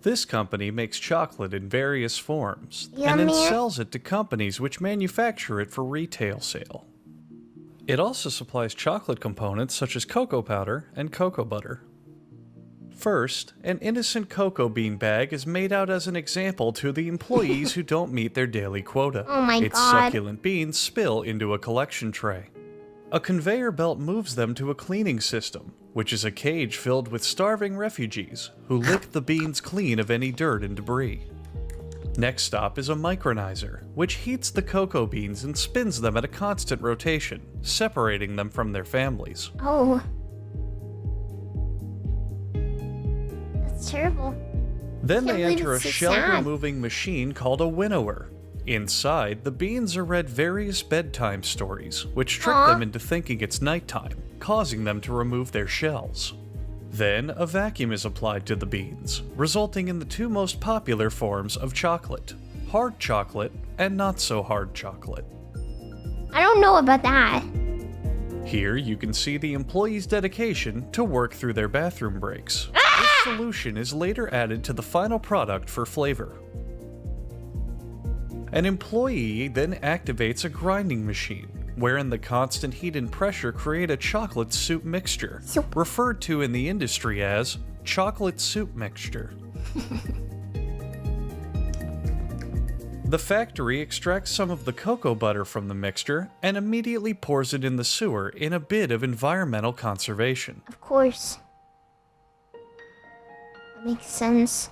This company makes chocolate in various forms, and Yummy. then sells it to companies which manufacture it for retail sale. It also supplies chocolate components such as cocoa powder and cocoa butter. First, an innocent cocoa bean bag is made out as an example to the employees who don't meet their daily quota. Oh my Its God. succulent beans spill into a collection tray. A conveyor belt moves them to a cleaning system, which is a cage filled with starving refugees who lick the beans clean of any dirt and debris. Next stop is a micronizer, which heats the cocoa beans and spins them at a constant rotation, separating them from their families. Oh. That's terrible. Then Can't they believe enter a it's so shell-removing machine called a winnower. Inside, the beans are read various bedtime stories, which trick Aw. them into thinking it's nighttime, causing them to remove their shells. Then, a vacuum is applied to the beans, resulting in the two most popular forms of chocolate: hard chocolate and not so hard chocolate. I don't know about that. Here you can see the employees' dedication to work through their bathroom breaks. This solution is later added to the final product for flavor. An employee then activates a grinding machine, wherein the constant heat and pressure create a chocolate soup mixture, Soup. referred to in the industry as chocolate soup mixture. The factory extracts some of the cocoa butter from the mixture and immediately pours it in the sewer in a bid of environmental conservation. Of course. That makes sense.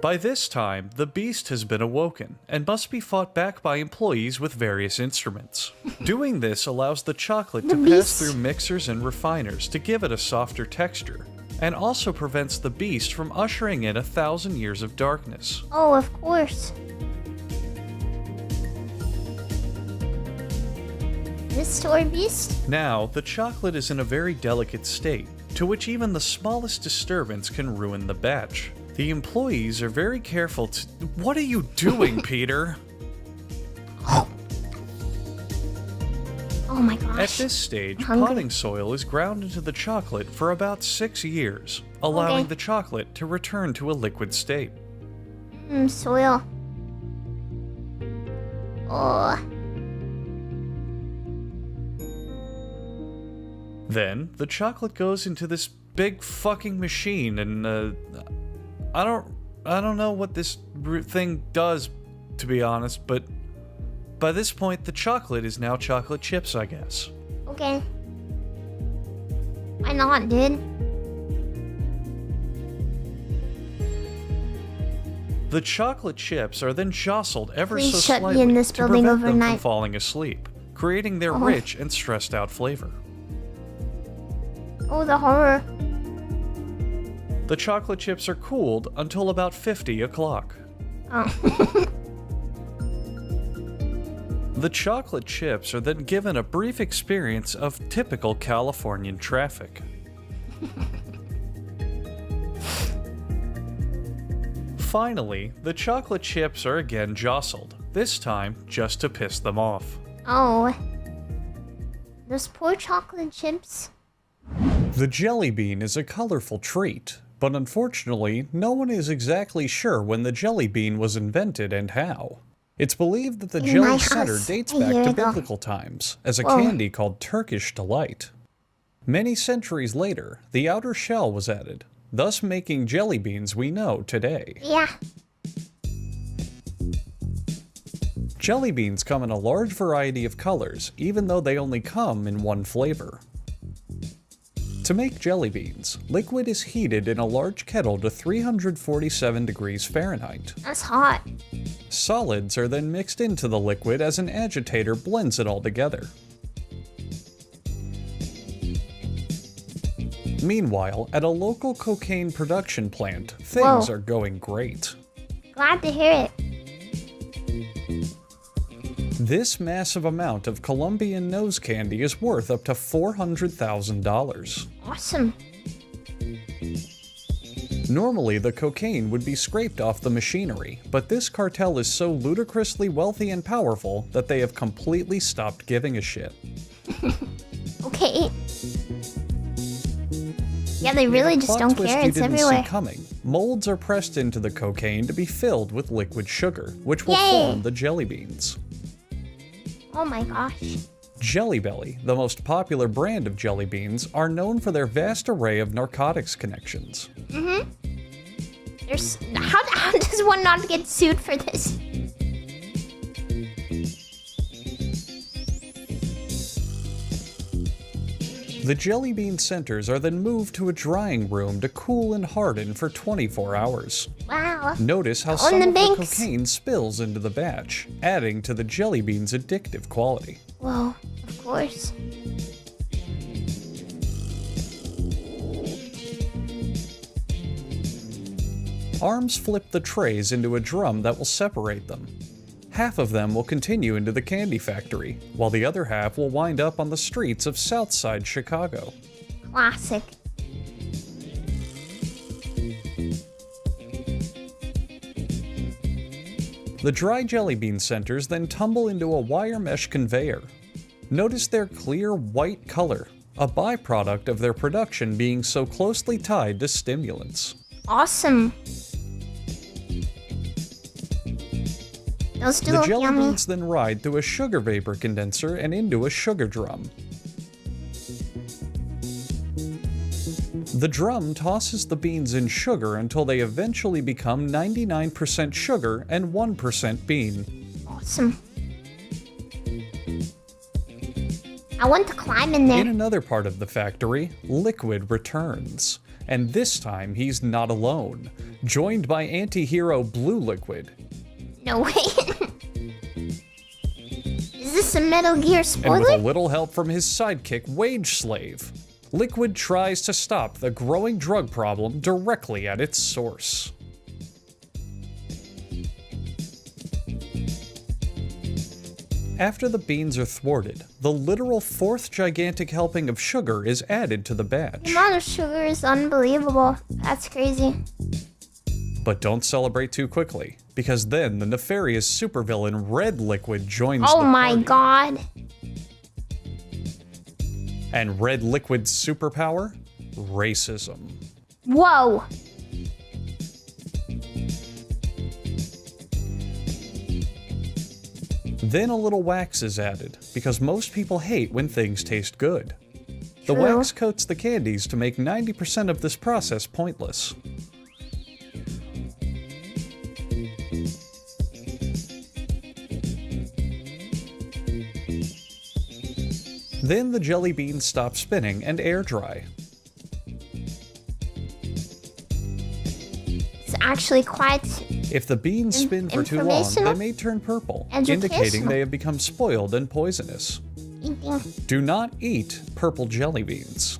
By this time, the beast has been awoken and must be fought back by employees with various instruments. Doing this allows the chocolate to The pass beast. through mixers and refiners to give it a softer texture, and also prevents the beast from ushering in 1,000 years of darkness. Oh, of course. This toy beast? Now, the chocolate is in a very delicate state, to which even the smallest disturbance can ruin the batch. The employees are very careful to— What are you doing, Peter? Oh my gosh. At this stage, Hungry. potting soil is ground into the chocolate for about 6 years, allowing Okay. the chocolate to return to a liquid state. Soil. Oh. Then, the chocolate goes into this big fucking machine, and I don't know what this thing does, to be honest, but by this point, the chocolate is now chocolate chips, I guess. Okay. Why not, dude? The chocolate chips are then jostled ever Please so shut me slightly in this to building prevent them from overnight. falling asleep, creating their Oh. rich and stressed out flavor. Oh, the horror. The chocolate chips are cooled until about 50 o'clock. Oh. The chocolate chips are then given a brief experience of typical Californian traffic. Finally, the chocolate chips are again jostled, this time just to piss them off. Oh. Those poor chocolate chips. The jelly bean is a colorful treat, but unfortunately, no one is exactly sure when the jelly bean was invented and how. It's believed that the In my jelly house center dates a back year to ago. biblical times as a Whoa. candy called Turkish Delight. Many centuries later, the outer shell was added, thus making jelly beans we know today. Yeah. Jelly beans come in a large variety of colors, even though they only come in one flavor. To make jelly beans, liquid is heated in a large kettle to 347 degrees Fahrenheit. That's hot. Solids are then mixed into the liquid as an agitator blends it all together. Meanwhile, at a local cocaine production plant, things Whoa. are going great. Glad to hear it. This massive amount of Colombian nose candy is worth up to $400,000. Awesome. Normally, the cocaine would be scraped off the machinery, but this cartel is so ludicrously wealthy and powerful that they have completely stopped giving a shit. Okay. Yeah, they really In a just plot don't twist care. you It's didn't everywhere. see coming, molds are pressed into the cocaine to be filled with liquid sugar, which will Yay. form the jelly beans. Oh my gosh. Jelly Belly, the most popular brand of jelly beans, are known for their vast array of narcotics connections. There's how does one not get sued for this? The jelly bean centers are then moved to a drying room to cool and harden for 24 hours. Wow. Notice how On some the of the banks. cocaine spills into the batch, adding to the jelly bean's addictive quality. Whoa, of course. Arms flip the trays into a drum that will separate them. Half of them will continue into the candy factory, while the other half will wind up on the streets of Southside Chicago. Classic. The dry jelly bean centers then tumble into a wire mesh conveyor. Notice their clear white color, a byproduct of their production being so closely tied to stimulants. Awesome. Those do The look jelly yummy. beans then ride through a sugar vapor condenser and into a sugar drum. The drum tosses the beans in sugar until they eventually become 99% sugar and 1% bean. Awesome. I want to climb in In there. another part of the factory, Liquid returns. And this time he's not alone, joined by anti-hero Blue Liquid. No way. Is this a Metal Gear And with a spoiler? little help from his sidekick, Wage Slave, Liquid tries to stop the growing drug problem directly at its source. After the beans are thwarted, the literal fourth gigantic helping of sugar is added to the The batch. amount of sugar is unbelievable. That's crazy. But don't celebrate too quickly, because then the nefarious supervillain Red Liquid joins Oh the my party. god. And Red Liquid's superpower? Racism. Whoa. Then a little wax is added, because most people hate when things taste good. The True. wax coats the candies to make 90% of this process pointless. Then the jelly beans stop spinning and air dry. It's actually quite If the beans spin for too long, they informational? may turn purple, Educational. indicating they have become spoiled and poisonous. eating. Do not eat purple jelly beans.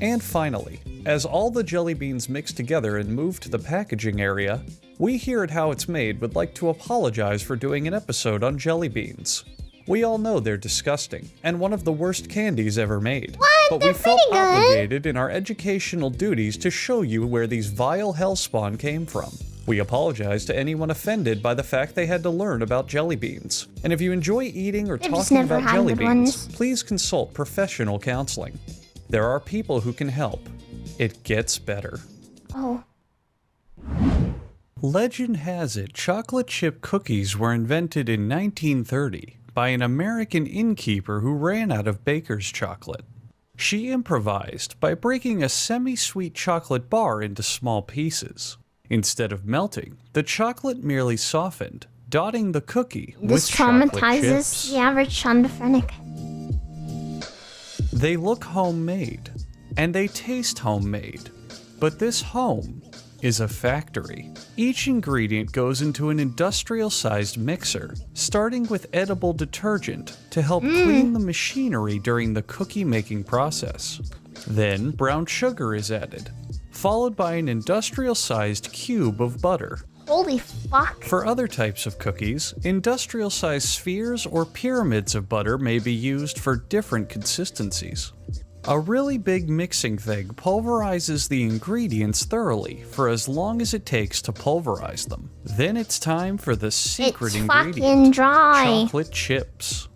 And finally, as all the jelly beans mix together and move to the packaging area, We Here at How It's Made would like to apologize for doing an episode on jelly beans. We all know they're disgusting, and one of the worst candies ever made. What? But They're we felt pretty good. obligated in our educational duties to show you where these vile hellspawn came from. We apologize to anyone offended by the fact they had to learn about jelly beans. And if you enjoy eating or They've just talking never about had jelly good beans, ones. please consult professional counseling. There are people who can help. It gets better. Oh. Legend has it chocolate chip cookies were invented in 1930 by an American innkeeper who ran out of baker's chocolate. She improvised by breaking a semi-sweet chocolate bar into small pieces. Instead of melting, the chocolate merely softened, dotting the cookie This with chocolate traumatizes chips. the average Shondophrenic. They look homemade, and they taste homemade. But this home is a factory. Each ingredient goes into an industrial-sized mixer, starting with edible detergent to help clean the machinery during the cookie-making process. Then brown sugar is added, followed by an industrial-sized cube of butter. Holy fuck. For other types of cookies, industrial-sized spheres or pyramids of butter may be used for different consistencies. A really big mixing thing pulverizes the ingredients thoroughly for as long as it takes to pulverize them. Then it's time for the secret It's ingredient, fucking dry. chocolate chips.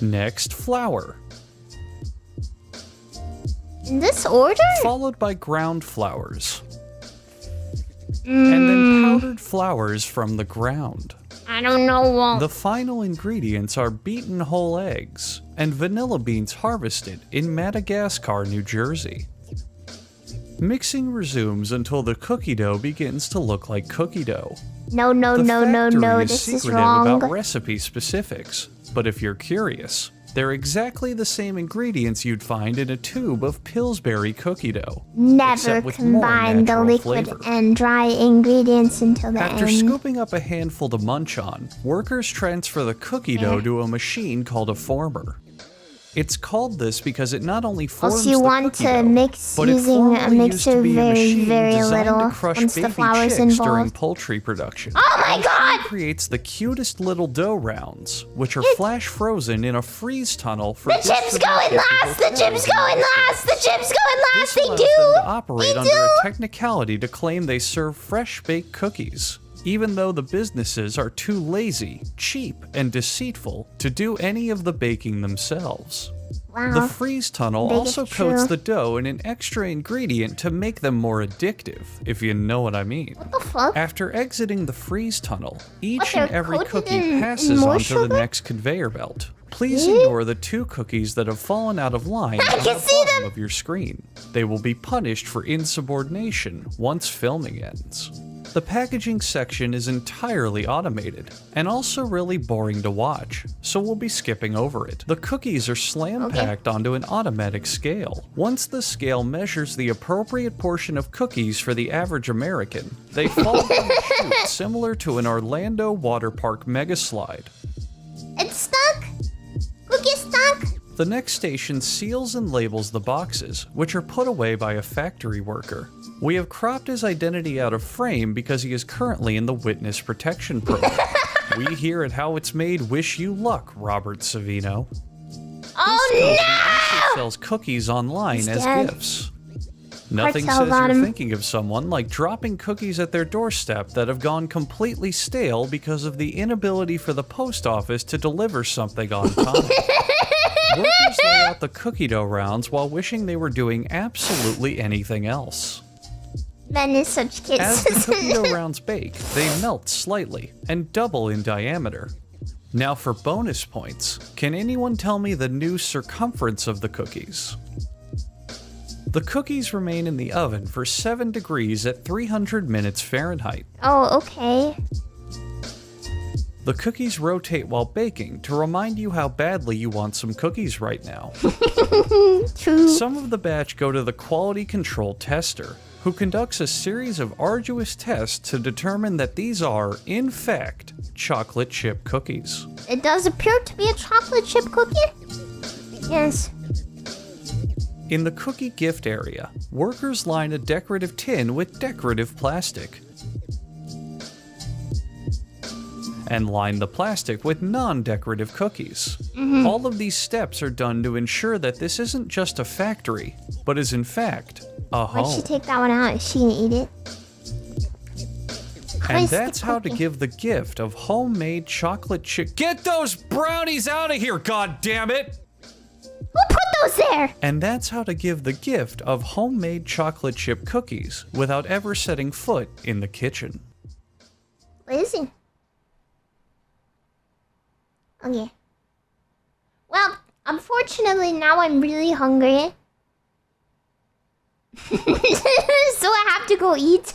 Next, flour. In this order? followed by ground flours, and then powdered flours from the ground. I don't know. The final ingredients are beaten whole eggs and vanilla beans harvested in Madagascar, New Jersey. Mixing resumes until the cookie dough begins to look like cookie dough. No, The factory this is secretive wrong. about recipe specifics, but if you're curious, they're exactly the same ingredients you'd find in a tube of Pillsbury cookie dough. Never except with more combine the natural liquid flavor. and dry ingredients until the After end. scooping up a handful to munch on, workers transfer the cookie dough to a machine called a former. It's called this because it not only forms Also, you the want cookie to dough, mix but it using a formerly used mixer to be a very, machine very designed little to crush once the baby flour's chicks during involved. poultry production. Oh my god! Creates the cutest little dough rounds, which are flash frozen in a freeze tunnel for The chips go in last! The chips go in last! The chips go in last! This They allows do! them to operate They under do! a technicality to claim they serve fresh baked cookies, even though the businesses are too lazy, cheap, and deceitful to do any of the baking themselves. Wow. The freeze tunnel Big also is coats true. the dough in an extra ingredient to make them more addictive, if you know what I mean. What the fuck? After exiting the freeze tunnel, each What, and they're every coated cookie in passes more onto the sugar? next conveyor belt. Please Really? ignore the 2 cookies that have fallen out of line I on can the see bottom them! of your screen. They will be punished for insubordination once filming ends. The packaging section is entirely automated, and also really boring to watch, so we'll be skipping over it. The cookies are slam-packed onto an automatic scale. Once the scale measures the appropriate portion of cookies for the average American, they fall down a chute similar to an Orlando water park mega slide. It's stuck! Cookie stuck! The next station seals and labels the boxes, which are put away by a factory worker. We have cropped his identity out of frame because he is currently in the witness protection program. We here at How It's Made wish you luck, Robert Savino. Oh He no! also sells cookies online He's as dead. gifts. Nothing Cartel says got you're him. thinking of someone like dropping cookies at their doorstep that have gone completely stale because of the inability for the post office to deliver something on time. Workers lay out the cookie dough rounds while wishing they were doing absolutely anything else. Men is such As the kids. cookie dough rounds bake, they melt slightly and double in diameter. Now for bonus points, can anyone tell me the new circumference of the cookies? The cookies remain in the oven for 7 degrees at 300 minutes Fahrenheit. Oh, okay. The cookies rotate while baking to remind you how badly you want some cookies right now. True. Some of the batch go to the quality control tester, who conducts a series of arduous tests to determine that these are, in fact, chocolate chip cookies. It does appear to be a chocolate chip cookie. Yes. In the cookie gift area, workers line a decorative tin with decorative plastic and line the plastic with non-decorative cookies. All of these steps are done to ensure that this isn't just a factory, but is in fact a Why'd she home. take that one out? Is she gonna eat it? And Christ, the that's how to cookie. give the gift of homemade chocolate chip. Get those brownies out of here, God damn it! Who put those there? And that's how to give the gift of homemade chocolate chip cookies without ever setting foot in the kitchen. Lizzie. Okay. Well, unfortunately, now I'm really hungry. So I have to go eat.